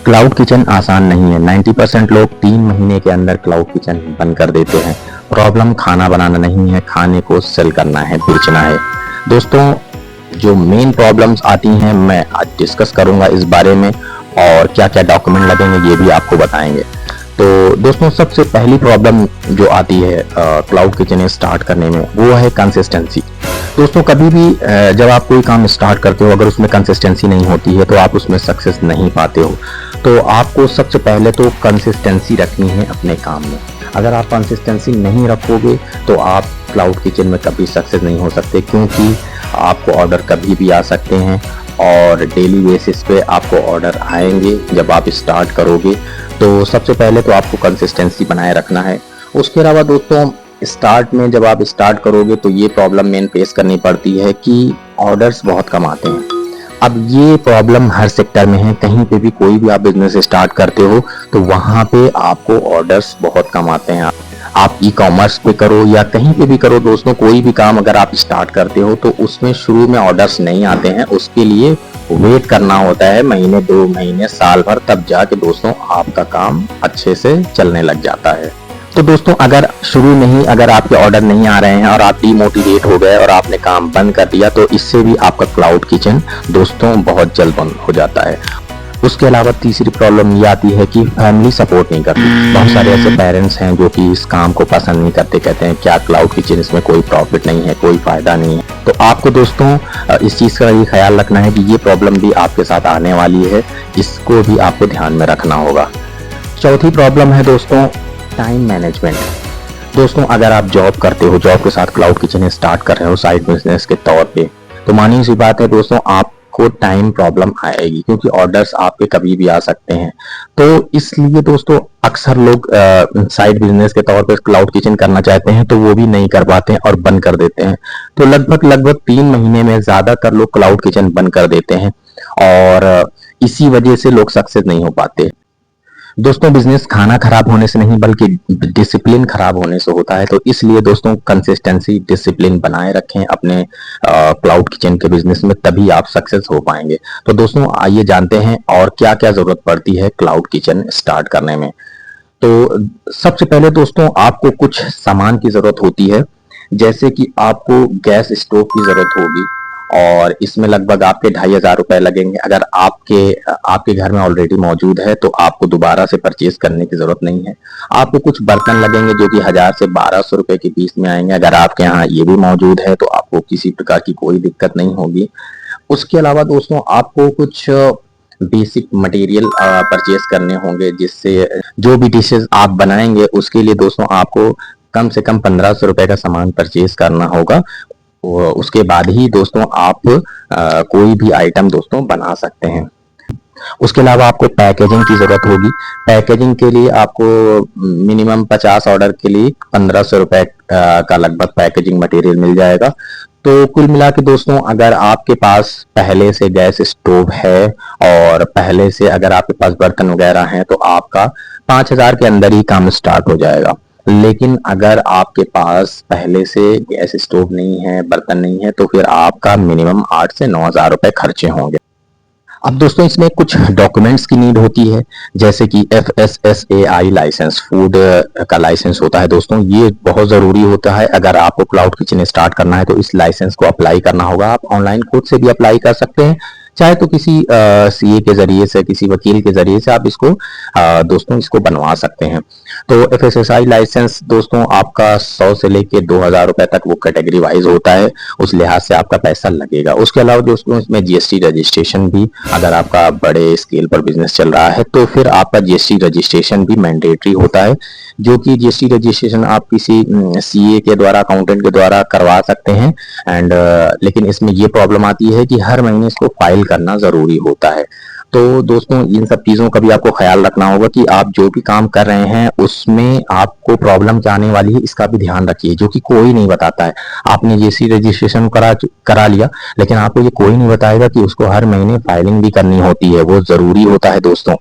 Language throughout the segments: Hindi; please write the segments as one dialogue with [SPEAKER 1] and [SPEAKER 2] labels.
[SPEAKER 1] क्लाउड किचन आसान नहीं है। 90% लोग 3 महीने के अंदर क्लाउड किचन बंद कर देते हैं। प्रॉब्लम खाना बनाना नहीं है, खाने को सेल करना है, बेचना है। दोस्तों, जो मेन प्रॉब्लम्स आती हैं मैं आज डिस्कस करूंगा इस बारे में, और क्या क्या डॉक्यूमेंट लगेंगे ये भी आपको बताएंगे। तो दोस्तों, सबसे पहली प्रॉब्लम जो आती है क्लाउड किचन स्टार्ट करने में, वो है कंसिस्टेंसी। दोस्तों, कभी भी जब आप कोई काम स्टार्ट करते हो, अगर उसमें कंसिस्टेंसी नहीं होती है तो आप उसमें सक्सेस नहीं पाते हो। तो आपको सबसे पहले तो कंसिस्टेंसी रखनी है अपने काम में। अगर आप कंसिस्टेंसी नहीं रखोगे तो आप क्लाउड किचन में कभी सक्सेस नहीं हो सकते, क्योंकि आपको ऑर्डर कभी भी आ सकते हैं और डेली बेसिस पे आपको ऑर्डर आएंगे जब आप स्टार्ट करोगे। तो सबसे पहले तो आपको कंसिस्टेंसी बनाए रखना है। उसके अलावा दोस्तों, स्टार्ट में जब आप स्टार्ट करोगे तो ये प्रॉब्लम मेन फेस करनी पड़ती है कि ऑर्डर्स बहुत कम आते हैं। अब ये प्रॉब्लम हर सेक्टर में है। कहीं पे भी कोई भी आप बिजनेस स्टार्ट करते हो तो वहां पे आपको ऑर्डर्स बहुत कम आते हैं। आप ई कॉमर्स पे करो या कहीं पे भी करो दोस्तों, कोई भी काम अगर आप स्टार्ट करते हो तो उसमें शुरू में ऑर्डर्स नहीं आते हैं। उसके लिए वेट करना होता है महीने, 2 महीने, साल भर, तब जाके दोस्तों आपका काम अच्छे से चलने लग जाता है। तो दोस्तों, अगर शुरू में ही अगर आपके ऑर्डर नहीं आ रहे हैं और आप डिमोटिवेट हो गए और आपने काम बंद कर दिया, तो इससे भी आपका क्लाउड किचन दोस्तों बहुत जल्द बंद हो जाता है। उसके अलावा तीसरी प्रॉब्लम ये आती है कि फैमिली सपोर्ट नहीं करती। बहुत सारे ऐसे पेरेंट्स हैं जो कि इस काम को पसंद नहीं करते, कहते हैं क्या क्लाउड किचन, इसमें कोई प्रॉफिट नहीं है, कोई फायदा नहीं है। तो आपको दोस्तों इस चीज़ का ये ख्याल रखना है कि ये प्रॉब्लम भी आपके साथ आने वाली है, इसको भी आपको ध्यान में रखना होगा। चौथी प्रॉब्लम है दोस्तों टाइम मैनेजमेंट। दोस्तों, अगर आप जॉब करते हो, जॉब के साथ क्लाउड किचन स्टार्ट कर रहे हो साइड बिजनेस के तौर पे, तो मानिए सी बात है दोस्तों, आपको टाइम प्रॉब्लम आएगी, क्योंकि ऑर्डर्स आपके कभी भी आ सकते हैं। तो इसलिए दोस्तों अक्सर लोग साइड बिजनेस के तौर पे क्लाउड किचन करना चाहते हैं तो वो भी नहीं कर पाते हैं और बंद कर देते हैं। तो लगभग 3 महीने में ज्यादातर लोग क्लाउड किचन बंद कर देते हैं और इसी वजह से लोग सक्सेस नहीं हो पाते। दोस्तों, बिजनेस खाना खराब होने से नहीं बल्कि डिसिप्लिन खराब होने से होता है। तो इसलिए दोस्तों कंसिस्टेंसी, डिसिप्लिन बनाए रखें अपने क्लाउड किचन के बिजनेस में, तभी आप सक्सेस हो पाएंगे। तो दोस्तों, आइए जानते हैं और क्या क्या जरूरत पड़ती है क्लाउड किचन स्टार्ट करने में। तो सबसे पहले दोस्तों आपको कुछ सामान की जरूरत होती है, जैसे कि आपको गैस स्टोव की जरूरत होगी और इसमें लगभग आपके 2500 रुपए लगेंगे। अगर आपके घर में ऑलरेडी मौजूद है तो आपको दोबारा से परचेज करने की जरूरत नहीं है। आपको कुछ बर्तन लगेंगे जो कि 1000 से 1200 रुपए के बीच में आएंगे। अगर आपके यहाँ ये भी मौजूद है तो आपको किसी प्रकार की कोई दिक्कत नहीं होगी। उसके अलावा दोस्तों आपको कुछ बेसिक मटेरियल परचेज करने होंगे, जिससे जो भी डिशेस आप बनाएंगे उसके लिए दोस्तों आपको कम से कम 1500 रुपए का सामान परचेज करना होगा। उसके बाद ही दोस्तों आप कोई भी आइटम दोस्तों बना सकते हैं। उसके अलावा आपको पैकेजिंग की जरूरत होगी। पैकेजिंग के लिए आपको मिनिमम 50 ऑर्डर के लिए 1500 रुपए का लगभग पैकेजिंग मटेरियल मिल जाएगा। तो कुल मिला के दोस्तों, अगर आपके पास पहले से गैस स्टोव है और पहले से अगर आपके पास बर्तन वगैरह हैं तो आपका 5000 के अंदर ही काम स्टार्ट हो जाएगा। लेकिन अगर आपके पास पहले से गैस स्टोव नहीं है, बर्तन नहीं है, तो फिर आपका मिनिमम 8 से 9000 रुपए खर्चे होंगे। अब दोस्तों इसमें कुछ डॉक्यूमेंट्स की नीड होती है, जैसे कि FSSAI लाइसेंस, फूड का लाइसेंस होता है दोस्तों। ये बहुत जरूरी होता है। अगर आपको क्लाउड किचन स्टार्ट करना है तो इस लाइसेंस को अप्लाई करना होगा। आप ऑनलाइन खुद से भी अप्लाई कर सकते हैं, चाहे तो किसी CA के जरिए से, किसी वकील के जरिए से आप इसको दोस्तों इसको बनवा सकते हैं। तो FSSAI लाइसेंस दोस्तों आपका 100 से लेके 2000 रुपए तक वो कैटेगरी वाइज होता है, उस लिहाज से आपका पैसा लगेगा। उसके अलावा दोस्तों इसमें GST रजिस्ट्रेशन भी, अगर आपका बड़े स्केल पर बिजनेस चल रहा है तो फिर आपका GST रजिस्ट्रेशन भी मैंडेटरी होता है, जो कि GST रजिस्ट्रेशन आप किसी CA के द्वारा, अकाउंटेंट के द्वारा करवा सकते हैं। एंड लेकिन इसमें ये प्रॉब्लम आती है कि हर महीने इसको फाइल करना जरूरी होता है। तो दोस्तों इन सब चीजों का भी आपको ख्याल रखना होगा कि आप जो भी काम कर रहे हैं उसमें आपको प्रॉब्लम आने वाली है, इसका भी ध्यान रखिए, जो कि कोई नहीं बताता है। आपने GST रजिस्ट्रेशन करा लिया, लेकिन आपको ये कोई नहीं बताएगा कि उसको हर महीने फाइलिंग भी करनी होती है, वो जरूरी होता है दोस्तों।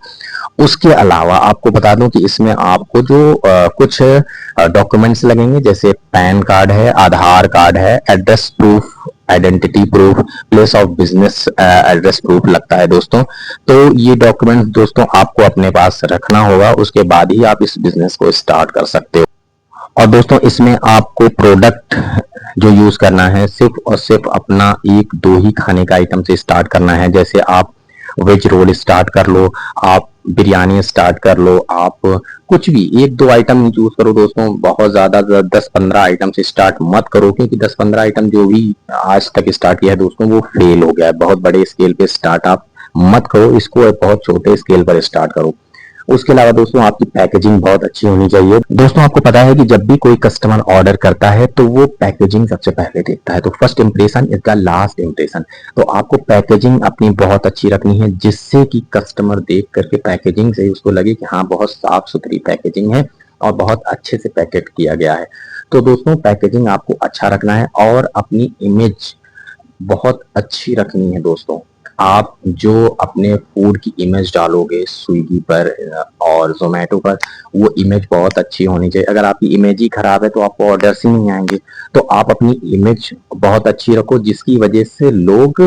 [SPEAKER 1] उसके अलावा आपको बता दूं कि इसमें आपको जो कुछ डॉक्यूमेंट्स लगेंगे, जैसे पैन कार्ड है, आधार कार्ड है, address proof identity proof, place of business address proof लगता है दोस्तों। तो ये डॉक्यूमेंट दोस्तों आपको अपने पास रखना होगा, उसके बाद ही आप इस बिजनेस को स्टार्ट कर सकते हो। और दोस्तों इसमें आपको प्रोडक्ट जो यूज करना है सिर्फ और सिर्फ अपना एक दो ही खाने का आइटम से स्टार्ट करना है। जैसे आप वेज रोल स्टार्ट कर लो, आप बिरयानी स्टार्ट कर लो, आप कुछ भी एक दो आइटम यूज करो दोस्तों। बहुत ज्यादा 10-15 आइटम से स्टार्ट मत करो, क्योंकि 10-15 आइटम जो भी आज तक स्टार्ट किया है दोस्तों वो फेल हो गया है। बहुत बड़े स्केल पे स्टार्ट आप मत करो, इसको बहुत छोटे स्केल पर स्टार्ट करो। उसके अलावा दोस्तों आपकी पैकेजिंग बहुत अच्छी होनी चाहिए। दोस्तों आपको पता है कि जब भी कोई कस्टमर ऑर्डर करता है तो वो पैकेजिंग सबसे पहले देखता है। तो first impression is the last impression. तो आपको पैकेजिंग अपनी बहुत अच्छी रखनी है, जिससे कि कस्टमर देख करके पैकेजिंग से उसको लगे कि हाँ बहुत साफ सुथरी पैकेजिंग है और बहुत अच्छे से पैकेट किया गया है। तो दोस्तों पैकेजिंग आपको अच्छा रखना है और अपनी इमेज बहुत अच्छी रखनी है दोस्तों। आप जो अपने फूड की इमेज डालोगे स्विगी पर और जोमेटो पर, वो इमेज बहुत अच्छी होनी चाहिए। अगर आपकी इमेज ही खराब है तो आपको ऑर्डर्स ही नहीं आएंगे। तो आप अपनी इमेज बहुत अच्छी रखो, जिसकी वजह से लोग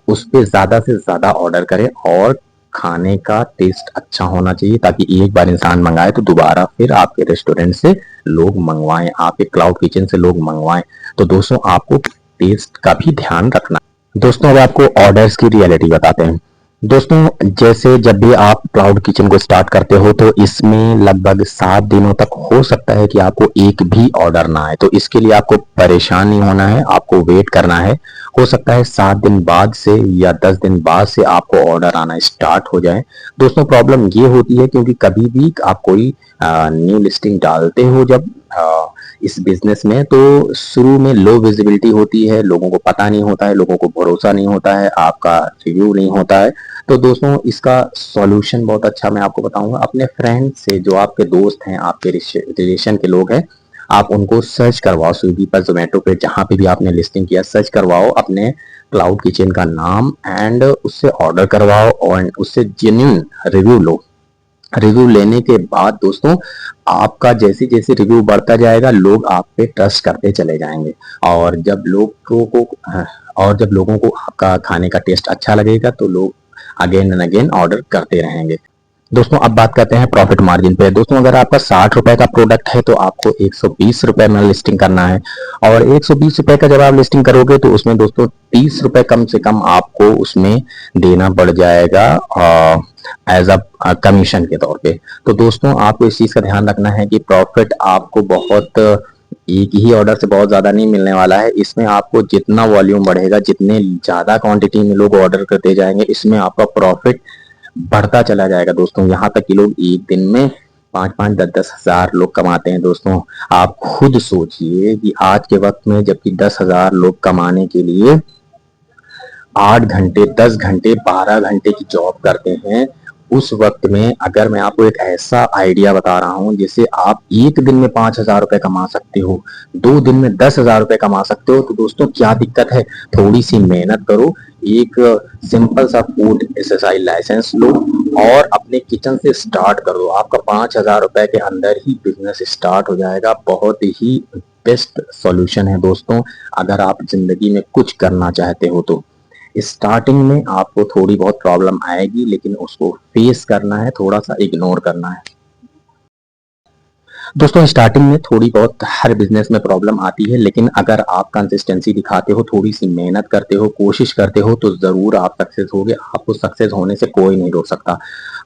[SPEAKER 1] उस पर ज्यादा से ज्यादा ऑर्डर करें। और खाने का टेस्ट अच्छा होना चाहिए, ताकि एक बार इंसान मंगाए तो दोबारा फिर आपके रेस्टोरेंट से लोग मंगवाएं, आपके क्लाउड किचन से लोग मंगवाएं। तो दोस्तों आपको टेस्ट का भी ध्यान रखना। दोस्तों अब आपको ऑर्डर्स की रियलिटी बताते हैं। दोस्तों जैसे जब भी आप क्लाउड किचन को स्टार्ट करते हो तो इसमें लगभग 7 दिनों तक हो सकता है कि आपको एक भी ऑर्डर ना आए। तो इसके लिए आपको परेशान नहीं होना है, आपको वेट करना है। हो सकता है 7 दिन बाद से या 10 दिन बाद से आपको ऑर्डर आना स्टार्ट हो जाए। दोस्तों प्रॉब्लम ये होती है क्योंकि कभी भी आप कोई न्यू लिस्टिंग डालते हो जब इस बिजनेस में, तो शुरू में लो विजिबिलिटी होती है, लोगों को पता नहीं होता है, लोगों को भरोसा नहीं होता है, आपका रिव्यू नहीं होता है। तो दोस्तों इसका सॉल्यूशन बहुत अच्छा मैं आपको बताऊंगा। अपने फ्रेंड से, जो आपके दोस्त हैं, आपके रिलेशन के लोग हैं, आप उनको सर्च करवाओ स्विगी पर, जोमेटो पे, जहां पे भी आपने लिस्टिंग किया सर्च करवाओ अपने क्लाउड किचन का नाम एंड उससे ऑर्डर करवाओ और उससे जेन्युइन रिव्यू लो। रिव्यू लेने के बाद दोस्तों आपका जैसे जैसे रिव्यू बढ़ता जाएगा लोग आप पे ट्रस्ट करते चले जाएंगे। और जब लोगों को आपका खाने का टेस्ट अच्छा लगेगा तो लोग अगेन एंड अगेन ऑर्डर करते रहेंगे। दोस्तों अब बात करते हैं प्रॉफिट मार्जिन पे। दोस्तों अगर आपका 60 रुपए का प्रोडक्ट है तो आपको 120 रुपए में लिस्टिंग करना है। और 120 रुपए का जब आप लिस्टिंग करोगे तो उसमें दोस्तों 30 रुपए कम से कम आपको उसमें देना पड़ जाएगा एज अ कमीशन के तौर पे। तो दोस्तों आपको इस चीज का ध्यान रखना है कि प्रॉफिट आपको बहुत एक ही ऑर्डर से बहुत ज्यादा नहीं मिलने वाला है। इसमें आपको जितना वॉल्यूम बढ़ेगा, जितने ज्यादा क्वांटिटी में लोग ऑर्डर करते जाएंगे, इसमें आपका प्रॉफिट बढ़ता चला जाएगा दोस्तों। यहाँ तक कि लोग एक दिन में 5-5, 10-10 हजार लोग कमाते हैं दोस्तों। आप खुद सोचिए कि आज के वक्त में जबकि 10,000 लोग कमाने के लिए 8 घंटे, 10 घंटे, 12 घंटे की जॉब करते हैं, उस वक्त में अगर मैं आपको एक ऐसा आइडिया बता रहा हूं जिससे आप एक दिन में 5,000 रुपए कमा सकते हो, 2 दिन में 10,000 रुपए कमा सकते हो, तो दोस्तों क्या दिक्कत है? थोड़ी सी मेहनत करो, एक सिंपल सा फूड एसएसआई लाइसेंस लो और अपने किचन से स्टार्ट करो। आपका 5,000 रुपए के अंदर ही बिजनेस स्टार्ट हो जाएगा। बहुत ही बेस्ट सॉल्यूशन है दोस्तों अगर आप जिंदगी में कुछ करना चाहते हो तो। स्टार्टिंग में आपको थोड़ी बहुत प्रॉब्लम आएगी, लेकिन उसको फेस करना है, थोड़ा सा इग्नोर करना है। दोस्तों स्टार्टिंग में थोड़ी बहुत हर बिजनेस में प्रॉब्लम आती है, लेकिन अगर आप कंसिस्टेंसी दिखाते हो, थोड़ी सी मेहनत करते हो, कोशिश करते हो, तो जरूर आप सक्सेस होगे। आपको सक्सेस होने से कोई नहीं रोक सकता।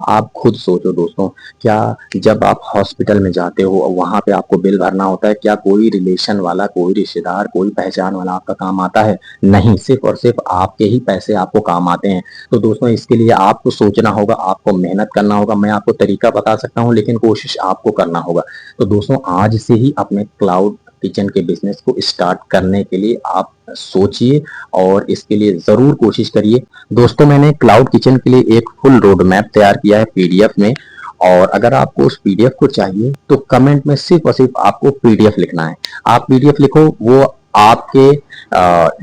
[SPEAKER 1] आप खुद सोचो दोस्तों, क्या जब आप हॉस्पिटल में जाते हो वहां पे आपको बिल भरना होता है, क्या कोई रिलेशन वाला, कोई रिश्तेदार, कोई पहचान वाला आपका काम आता है? नहीं, सिर्फ और सिर्फ आपके ही पैसे आपको काम आते हैं। तो दोस्तों इसके लिए आपको सोचना होगा, आपको मेहनत करना होगा। मैं आपको तरीका बता सकता हूँ, लेकिन कोशिश आपको करना होगा। तो दोस्तों आज से ही अपने क्लाउड किचन के बिजनेस को स्टार्ट करने के लिए आप सोचिए और इसके लिए जरूर कोशिश करिए। दोस्तों मैंने क्लाउड किचन के लिए एक फुल रोड मैप तैयार किया है पीडीएफ में, और अगर आपको उस पीडीएफ को चाहिए तो कमेंट में सिर्फ और सिर्फ आपको पीडीएफ लिखना है। आप पीडीएफ लिखो, वो आपके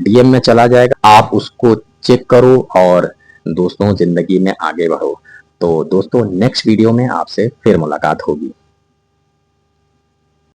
[SPEAKER 1] डीएम में चला जाएगा, आप उसको चेक करो और दोस्तों जिंदगी में आगे बढ़ो। तो दोस्तों नेक्स्ट वीडियो में आपसे फिर मुलाकात होगी।